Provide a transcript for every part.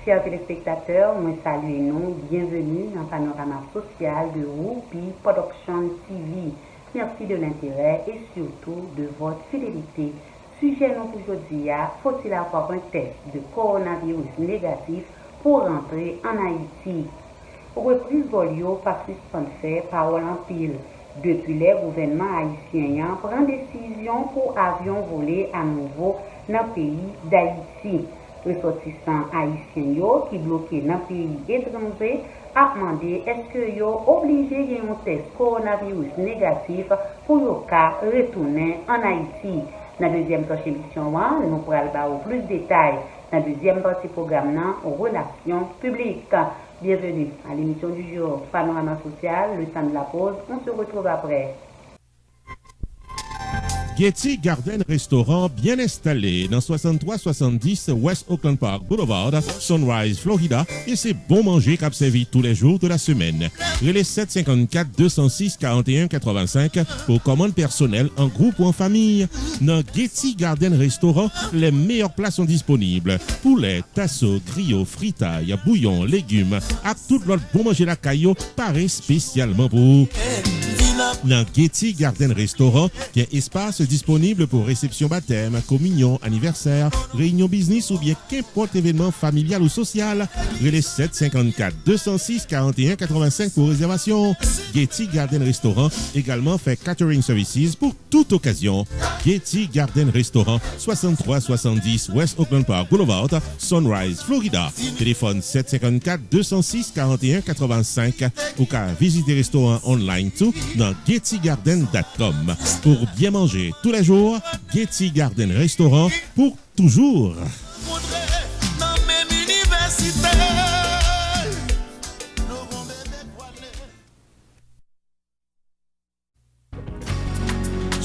Chers téléspectateurs, moi salue nous, bienvenue dans le panorama social de Whoopi Production TV. Merci de l'intérêt et surtout de votre fidélité. Sujet nous aujourd'hui, faut-il avoir un test de coronavirus négatif pour rentrer en Haïti? Reprise Volio par suspend fait par Olympile. Depuis les gouvernements haïtiens prend décision pour avion volé à nouveau dans le pays d'Haïti. Ressortissants haïtiens qui bloqués dans le pays étranger a demandé est-ce que yo obligé de un test coronavirus négatif pour le cas retourner en Haïti. Dans la deuxième partie émission, nous pourrons avoir plus de détails. Dans la deuxième partie programme, aux relations publiques. Bienvenue à l'émission du jour Panorama Social, le temps de la pause. On se retrouve après. Getty Garden Restaurant bien installé dans 6370 West Oakland Park Boulevard, Sunrise, Florida, et c'est bon manger qu'a servi tous les jours de la semaine. Relais 754 206 41 85 pour commandes personnelles en groupe ou en famille. Dans Getty Garden Restaurant, les meilleures plats sont disponibles. Poulet, tasso, griot, fritaille, bouillon, légumes, à tout l'autre bon manger la caillou, paraît spécialement pour vous. Dans Getty Garden Restaurant, il y a espace disponible pour réception baptême, communion, anniversaire, réunion business ou bien qu'importe événement familial ou social. Relais 754 206 41 85 pour réservation. Getty Garden Restaurant également fait catering services pour toute occasion. Getty Garden Restaurant 6370 West Oakland Park Boulevard, Sunrise, Florida. Téléphone 754 206 41 85 ou qu'à visiter restaurant online tout dans gettygarden.com. Pour bien manger tous les jours, Getty Garden Restaurant pour toujours.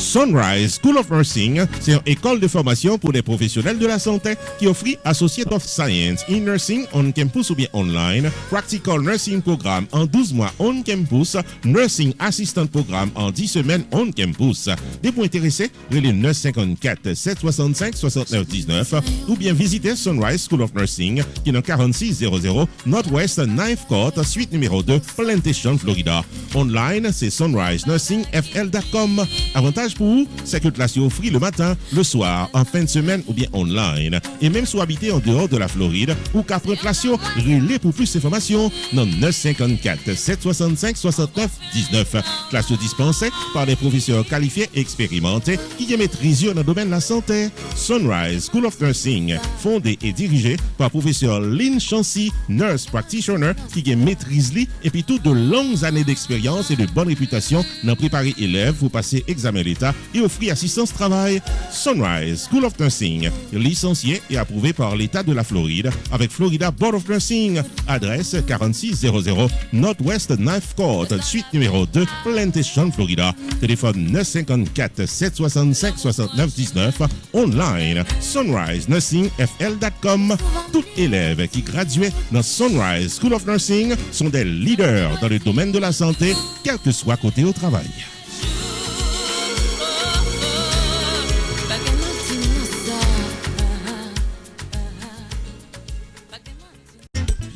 Sunrise School of Nursing, c'est une école de formation pour les professionnels de la santé qui offre Associate of Science in Nursing on campus ou bien online, Practical Nursing Programme en 12 mois on campus, Nursing Assistant Programme en 10 semaines on campus. Des points intéressés, relais 954 765 69 19 ou bien visiter Sunrise School of Nursing qui est dans 4600 Northwest 9th Court, suite numéro 2, Plantation, Florida. Online, c'est sunrisenursingfl.com. Avantage pour vous, c'est que classe est offert le matin, le soir, en fin de semaine ou bien online. Et même si vous habitez en dehors de la Floride ou qu'après classe, relais pour plus d'informations dans 954 765 69 19. Classe dispensée par des professeurs qualifiés et expérimentés qui maîtrisent dans le domaine de la santé. Sunrise School of Nursing, fondé et dirigé par professeur Lynn Chancy, nurse practitioner qui maîtrise et puis toutes de longues années d'expérience et de bonne réputation dans préparer élèves pour passer examen l'État et offrir assistance travail. Sunrise School of Nursing, licencié et approuvé par l'État de la Floride avec Florida Board of Nursing. Adresse 4600 Northwest 9th Court, suite numéro 2, Plantation, Florida. Téléphone 954 765 69 19. Online, sunrisenursingfl.com. Tout élève qui graduait dans Sunrise School of Nursing sont des leaders dans le domaine de la santé, quel que soit côté au travail.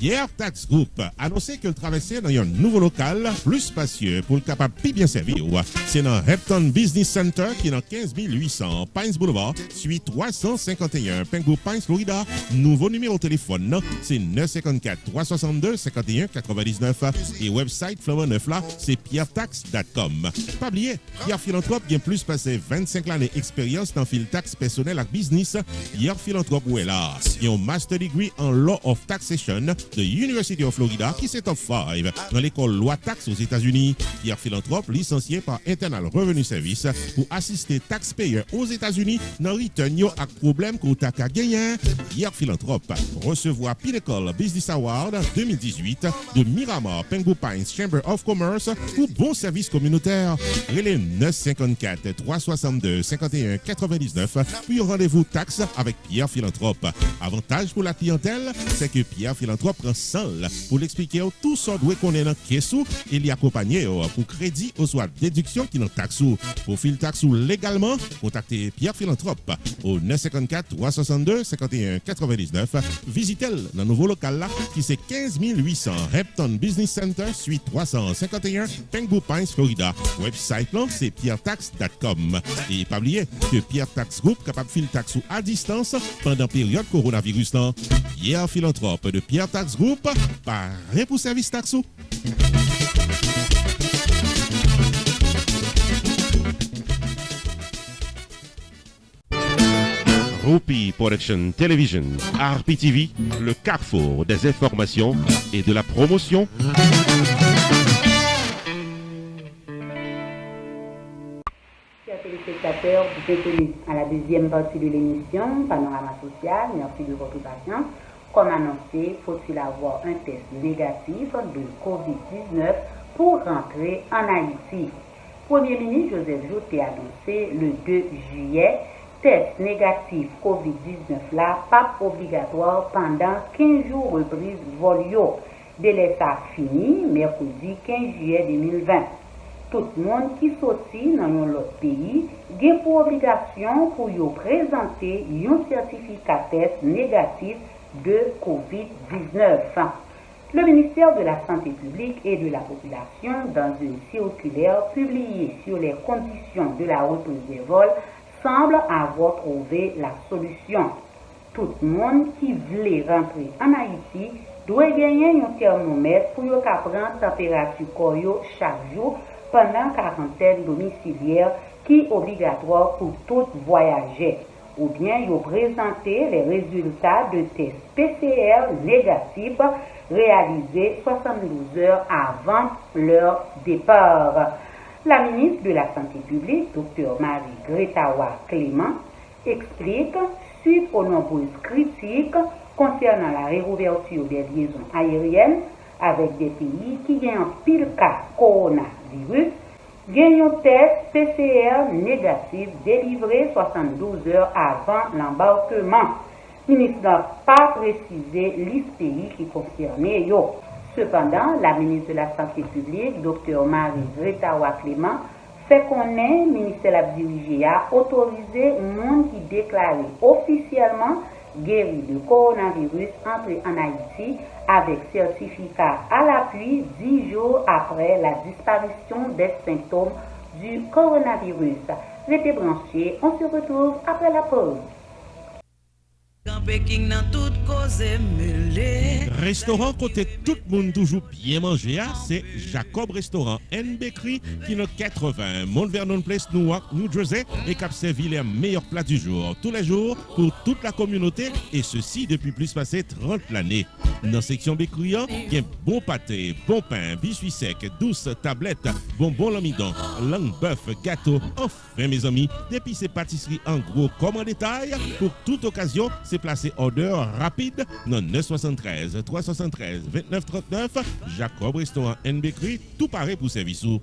Hier, Tax Group a annoncé que le traversait dans un nouveau local plus spacieux pour le capable de bien servir. C'est dans Repton Business Center qui est dans 15800 Pines Boulevard, suite 351 Pengu Pines, Florida. Nouveau numéro de téléphone, c'est 954 362 51 99 et website Flower 9 là, c'est pierretax.com. Pas oublier, Pierre Philanthrope qui a plus passé 25 ans d'expérience dans le tax personnel et business. Pierre Philanthrope où est là. Il a un master degree en Law of Taxation de University of Florida qui s'est top 5 dans l'école loi taxe aux États-Unis. Pierre Philanthrope, licencié par Internal Revenue Service pour assister taxpayers aux États-Unis dans return yo ak problème qu'on t'a gagné. Pierre Philanthrope recevoir Pinnacle Business Award 2018 de Miramar Pengu Pines Chamber of Commerce pour bon service communautaire. Relais 954 362 51 99 puis rendez-vous taxe avec Pierre Philanthrope. Avantage pour la clientèle, c'est que Pierre Philanthrope prend seul pour l'expliquer tout ça doit qu'on est dans caisse et l'y accompagner pour crédit ou soit déduction qui dans taxe. Pour fil taxe légalement, contactez Pierre Philanthrope au 954 362 51 99. Visitez-le dans le nouveau local là qui c'est 15 800 Repton Business Center, suite 351, Pengu Pines, Florida. Website là c'est pierretax.com. Et pas oublier que Pierre Tax Group capable de filer taxe à distance pendant période coronavirus là. Pierre Philanthrope de Pierre Tax Group, parrain pour service taxo. Rupi Production Television, RPTV, le carrefour des informations et de la promotion. Chers téléspectateurs, bienvenue à la deuxième partie de l'émission Panorama Social. Merci de votre patience. Comme annoncé, faut-il avoir un test négatif de COVID-19 pour rentrer en Haïti? Premier ministre Joseph Joté a annoncé le 2 juillet, test négatif COVID-19 là, pas obligatoire pendant 15 jours reprise volio. Délai ça fini, mercredi 15 juillet 2020. Tout le monde qui sortit dans l'autre pays a pour obligation pour y présenter un certificat test négatif de COVID-19. Le ministère de la Santé publique et de la Population, dans une circulaire publiée sur les conditions de la reprise des vols, semble avoir trouvé la solution. Tout le monde qui voulait rentrer en Haïti doit gagner un thermomètre pour prendre température corps chaque jour pendant quarantaine domiciliaire qui est obligatoire pour tout voyager. Ou bien présenter les résultats de tests PCR négatifs réalisés 72 heures avant leur départ. La ministre de la Santé publique, Dr Marie-Greta Clément, explique, suite aux nombreuses critiques concernant la réouverture des liaisons aériennes avec des pays qui ont un pile cas coronavirus, gagne un test PCR négatif délivré 72 heures avant l'embarquement. Le ministre n'a pas précisé les pays qui concernaient. Cependant, la ministre de la Santé publique, Dr Marie-Greta Clément, fait connaître le ministère dirigé a autorisé le monde qui déclaré officiellement guéri du coronavirus entrer en Haïti avec certificat à l'appui 10 jours après la disparition des symptômes du coronavirus. Restez branchés, on se retrouve après la pause. Restaurant côté tout le monde toujours bien manger, c'est Jacob Restaurant and Bakery qui est 80 Mount Vernon Place, Newark, New Jersey et qui a servi les meilleurs plats du jour, tous les jours pour toute la communauté et ceci depuis plus passé 30 l'année. Dans la section bakery, il y a bon pâté, bon pain, biscuits secs, douces tablettes, bonbons l'amidon, langue bœuf, gâteau. Enfin mes amis, depuis ces pâtisseries en gros comme en détail, pour toute occasion, c'est placé order rapide dans 973 373 29 39 Jacob Restaurant and Bakery, tout pareil pour service. Dans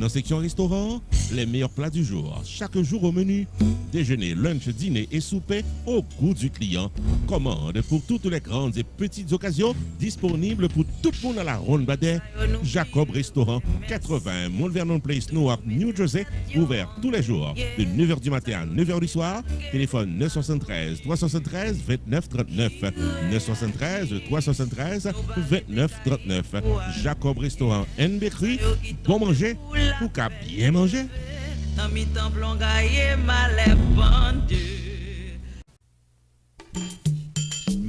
la section restaurant, les meilleurs plats du jour, chaque jour au menu, déjeuner, lunch, dîner et souper au goût du client. Commande pour toutes les grandes et petites occasions, disponibles pour tout le monde à la ronde Badet. Jacob Restaurant, 80 Mount Vernon Place, Newark, New Jersey, ouvert tous les jours de 9h du matin à 9h du soir. Téléphone 973 373 29 39 973 373 29 39. Jacob Restaurant and Bakery, bon manger pour qu'à bien manger.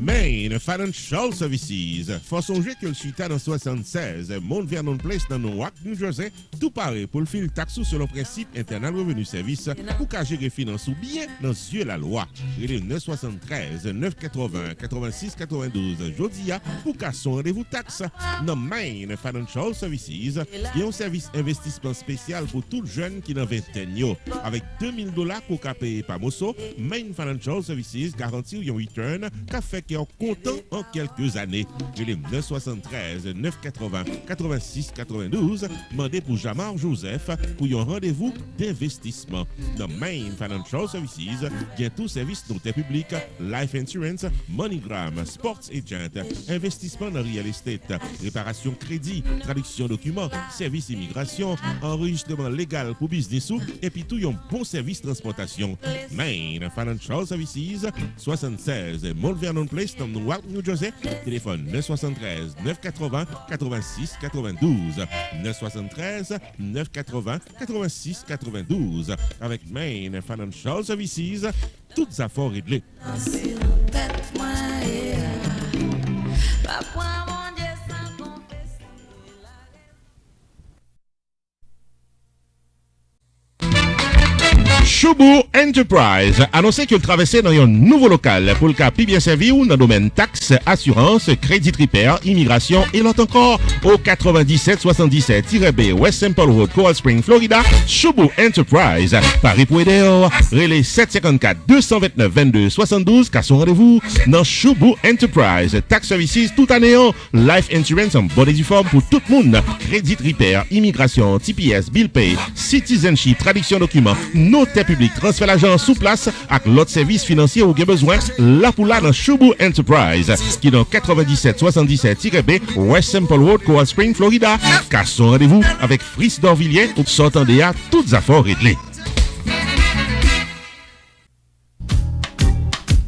Main Financial Services. Faut songer que le suite dans 76, Mount Vernon Place dans Newark, New Jersey, tout pareil pour le fil taxe sur le principe internal revenu service pour qu'à gérer finance ou bien dans yeux la loi. Il est 973 980 86 92 Jodia pour qu'à son rendez-vous taxe. Dans Main Financial Services, il y a un service investissement spécial pour tout jeune qui n'a 20 ans. Avec $2000 pour qu'à payer par Mosso, Main Financial Services garantit un return qu'a fait que clients contents en quelques années. Et les 973 980 86 92, demandez pour Jamar Joseph pour un rendez-vous d'investissement. Dans Main Financial Services, il y a tout service notaire public, life insurance, MoneyGram, sports agent, investissement dans real estate, réparation crédit, traduction documents, service immigration, enregistrement légal pour business et puis tout un bon service transportation. Main Financial Services, 76 Mount Vernon Place, dans Newark, New Jersey. Téléphone 973 980 86 92. 973 980 86 92. Avec Main Financial Services, toutes affaires réglées. Choubourg Enterprise annoncé qu'il traversait dans un nouveau local pour le cas plus bien servi ou dans le domaine taxes, assurance, crédit repair, immigration et l'autre encore au 9777-B West Temple Road, Coral Spring, Florida. Choubourg Enterprise, Paris pour aider, relais 754-229-22-72, car son rendez-vous dans Choubourg Enterprise. Tax Services tout année, life insurance en bonne et due forme pour tout le monde, crédit repair, immigration, TPS, bill pay, citizenship, traduction documents, notaire public, transfert l'argent sous place avec l'autre service financier ou bien besoin, là pour là dans Choubourg Enterprise, qui est dans 9777-B West Temple Road, Coral Spring, Florida. Car son rendez-vous avec Fris d'Orvilliers pour s'entendre à toutes affaires réglées.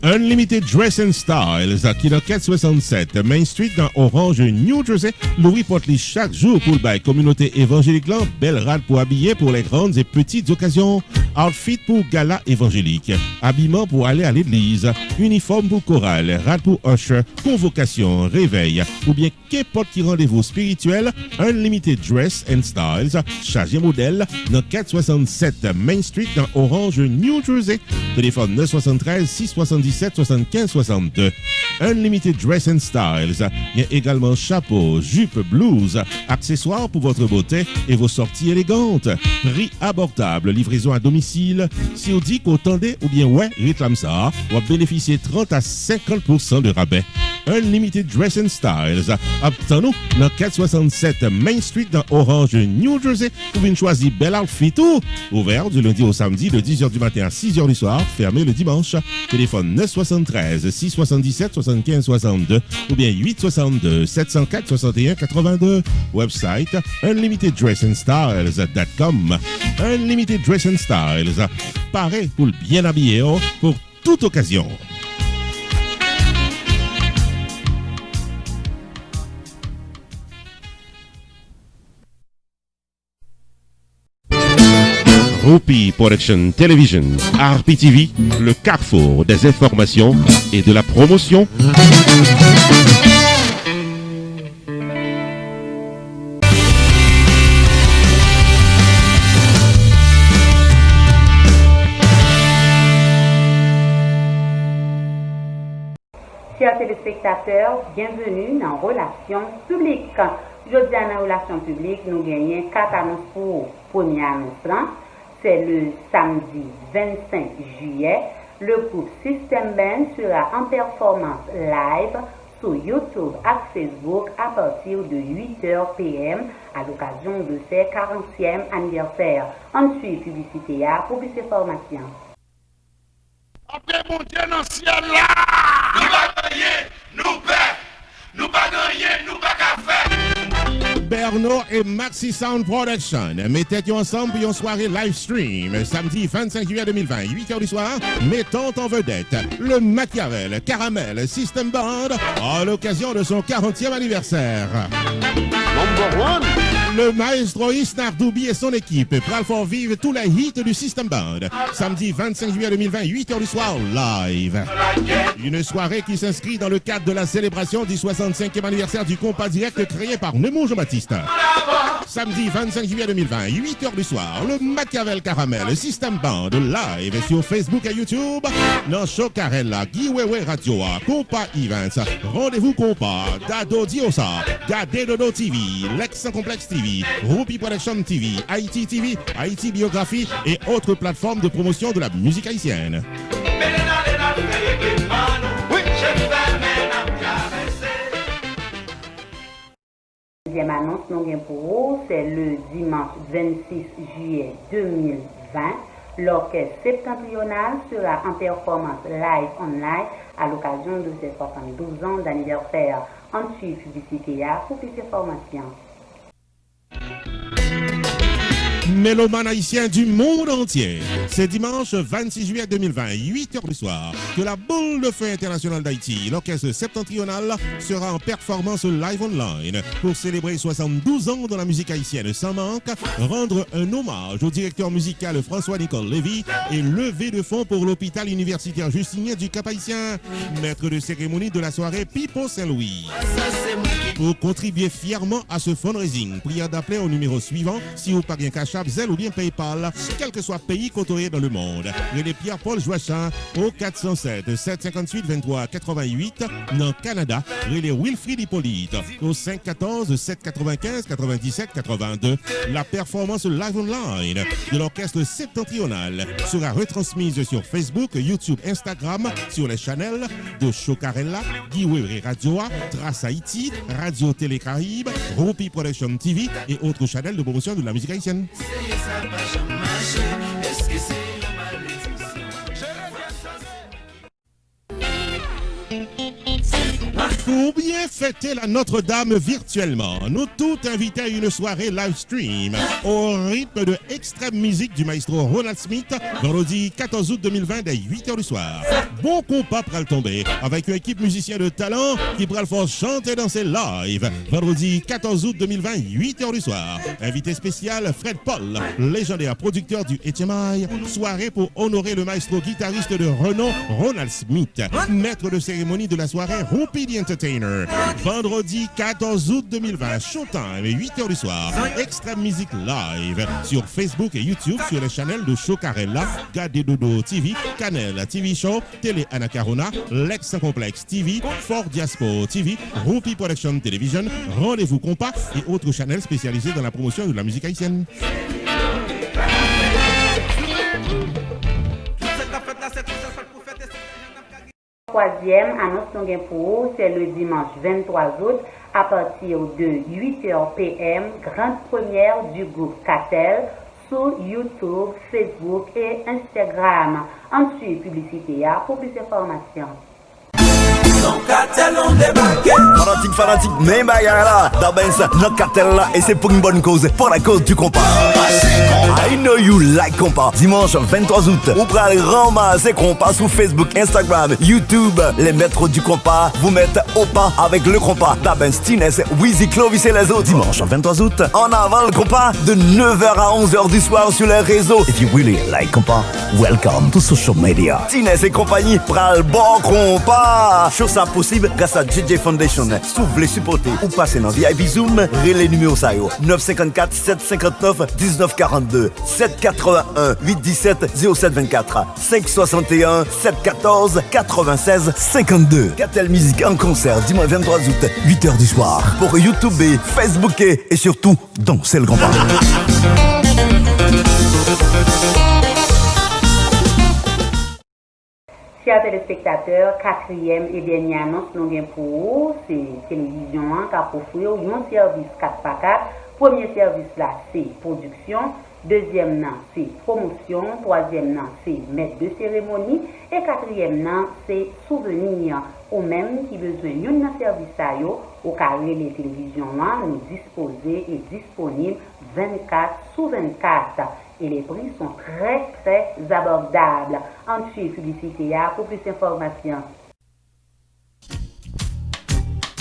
Unlimited Dress and Styles, qui est dans 467 Main Street dans Orange, New Jersey, Louis porte chaque jour pour la communauté évangélique, belle rade pour habiller pour les grandes et petites occasions, outfit pour gala évangélique, habillement pour aller à l'église, uniforme pour chorale, rade pour usher, convocation, réveil, ou bien qu'importe qui rendez-vous spirituel, Unlimited Dress and Styles, chargé modèle dans 467 Main Street dans Orange, New Jersey, téléphone 973 677 75 62. Unlimited Dress and Styles. Il y a également chapeau, jupe, blouse, accessoires pour votre beauté et vos sorties élégantes. Prix abordable, livraison à domicile. Si vous dites qu'au tendez ou bien ouais, réclame ça, vous bénéficiez 30 à 50% de rabais. Unlimited Dress and Styles. Obtenez-nous dans 467 Main Street dans Orange, New Jersey. Vous pouvez choisir bel outfit tout. Ouvert du lundi au samedi de 10h du matin à 6h du soir. Fermé le dimanche. Téléphone 973 677 75 62 ou bien 862 704 61 82. Website unlimiteddrassandstyles.com. Unlimited Dress and Styles. Paré pour le bien habillé pour toute occasion. Rupi Production Television, RPTV, le carrefour des informations et de la promotion. Chers téléspectateurs, bienvenue dans Relations publiques. Aujourd'hui, dans Relations publiques, nous gagnons 4 annonces pour première annonce. C'est le samedi 25 juillet. Le groupe System Band sera en performance live sur YouTube et Facebook à partir de 8h PM à l'occasion de ses 40e anniversaire. Ensuite, publicité pour plus d'informations. Après mon Dieu dans le ciel là, nous pas gagner, nous perdons, nous pas gagner, nous pas qu'à faire. Berno et Maxi Sound Production mettez ensemble pour une soirée live stream samedi 25 juillet 2020, 8h du soir, mettant en vedette le Machiavel Caramel System Band à l'occasion de son 40e anniversaire. Number one. Le maestro Isnardoubi et son équipe prennent pour vivre tous les hits du System Band. Samedi 25 juillet 2020, 8h du soir, live. Une soirée qui s'inscrit dans le cadre de la célébration du 65e anniversaire du compas direct créé par Nemo Jean-Baptiste. Samedi 25 juillet 2020, 8h du soir, le Machiavel Caramel System Band live sur Facebook et YouTube. Dans Chocarella, Guiwewe Radio, Compas Events, Rendez-vous Compas, Dado Diosa, Gade Dodo TV, Lex Complex TV, Rupi Production TV, Haïti TV, Haïti Biographie et autres plateformes de promotion de la musique haïtienne. Oui, nous avons pour vous, c'est le dimanche 26 juillet 2020. L'orchestre septentrional sera en performance live online à l'occasion de ses 72 ans d'anniversaire. En suivant publicité pour plus d'informations. Mélomanes haïtiens du monde entier, c'est dimanche 26 juillet 2020, 8h du soir, que la boule de feu internationale d'Haïti, l'orchestre septentrional, sera en performance live online pour célébrer 72 ans de la musique haïtienne sans manque, rendre un hommage au directeur musical François-Nicole Lévy et lever de fonds pour l'hôpital universitaire Justinien du Cap-Haïtien, maître de cérémonie de la soirée Pipo Saint-Louis. Pour contribuer fièrement à ce fundraising, prière d'appeler au numéro suivant si vous pas bien Cash App, Zelle ou bien PayPal, quel que soit pays côtoyé dans le monde. Relais Pierre-Paul Joachim au 407 758 23 88 dans le Canada. Relais Wilfried Hippolyte au 514 795 97 82. La performance live online de l'orchestre septentrional sera retransmise sur Facebook, YouTube, Instagram, sur les channels de Chocarella, Guy Weber Radio, Trace Haïti, Radio Télé Caraïbes, Rupi Production TV et autres channels de promotion de la musique haïtienne. Pour bien fêter la Notre-Dame virtuellement, nous tous invités à une soirée live stream au rythme de extrême musique du maestro Ronald Smith, vendredi 14 août 2020 dès 8h du soir. Bon compas pral tomber avec une équipe musicien de talent qui pral faire chanter dans ses live. Vendredi 14 août 2020, 8h du soir. Invité spécial Fred Paul, légendaire producteur du HMI. Soirée pour honorer le maestro guitariste de renom Ronald Smith. Maître de cérémonie de la soirée Rupi the Entertainer. Vendredi 14 août 2020, showtime, 8h du soir. Extrême musique live sur Facebook et YouTube sur les channels de Chocarella, Gade Dodo TV, Canel TV Show, Télé Anacarona, Lex Complex TV, Fort Diaspo TV, Rupi Production Television, Rendez-vous Compas et autres channels spécialisés dans la promotion de la musique haïtienne. Troisième annonce nous pour c'est le dimanche 23 août à partir de 8h PM, grande première du groupe Catel sur YouTube, Facebook et Instagram. Ensuite, publicité pour plus d'informations. Fanatique, mais bagarre là, d'Abens, notre cartel là, et c'est pour une bonne cause, pour la cause du compas. I know you like compas. Dimanche 23 août, vous pourrez ramasser compas sur Facebook, Instagram, YouTube. Les maîtres du compas vous mettent au pas avec le compas. d'Abens, Tines, Wheezy, Clovis et les autres. Dimanche 23 août, en avant le compas de 9h à 11h du soir sur les réseaux. If you really like compas, welcome to social media. Tines et compagnie, pral bon compas. Ça possible grâce à JJ Foundation. Si vous voulez supporter ou passer dans VIP Zoom, relais numéro 954 759 1942 781 817 0724 561 714 96 52. Catel Musique en concert dimanche 23 août 8h du soir pour YouTube et Facebook et surtout danser le grand pas. Chers téléspectateurs, quatrième et dernière annonce nous avons pour vous, c'est télévision qui a offert un service 4x4. Premier service là, c'est production. Deuxième nom, c'est promotion. Troisième nom, c'est maître de cérémonie. Et quatrième nom, c'est souvenir. Ou même qui besoin d'un service au carré les télévisions nous disposer et disponible 24/24. Et les prix sont très abordables. En suivant publicité pour plus d'informations.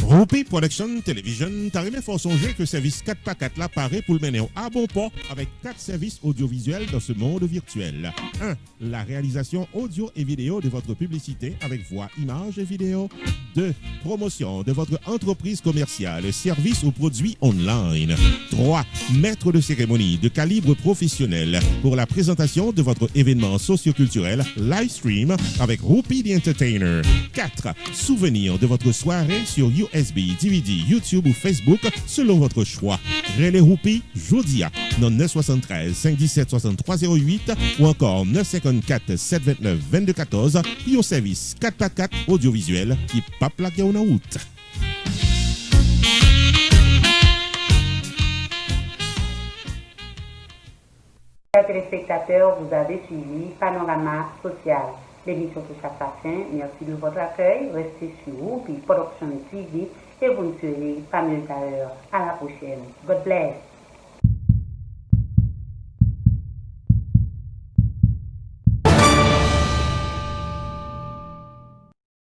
Rupi Production Television, t'as remis fort songer que service 4x4 là paraît pour le mener à bon port avec 4 services audiovisuels dans ce monde virtuel. 1. La réalisation audio et vidéo de votre publicité avec voix, images et vidéo. 2. Promotion de votre entreprise commerciale, services ou produits online. 3. Maître de cérémonie de calibre professionnel pour la présentation de votre événement socio-culturel live stream avec Rupi the Entertainer. 4. Souvenir de votre soirée sur USB, DVD, YouTube ou Facebook selon votre choix. Relais Rupi, Jodia, dans 973 517 6308 ou encore 954 729 2214 et au service 4x4 audiovisuel qui pape la en route. Chers téléspectateurs, vous avez suivi Panorama Social. L'émission touche à sa fin. Merci de votre accueil. Restez sur Whoopi Production TV et vous ne serez pas mieux qu'à l'heure. À la prochaine. God bless.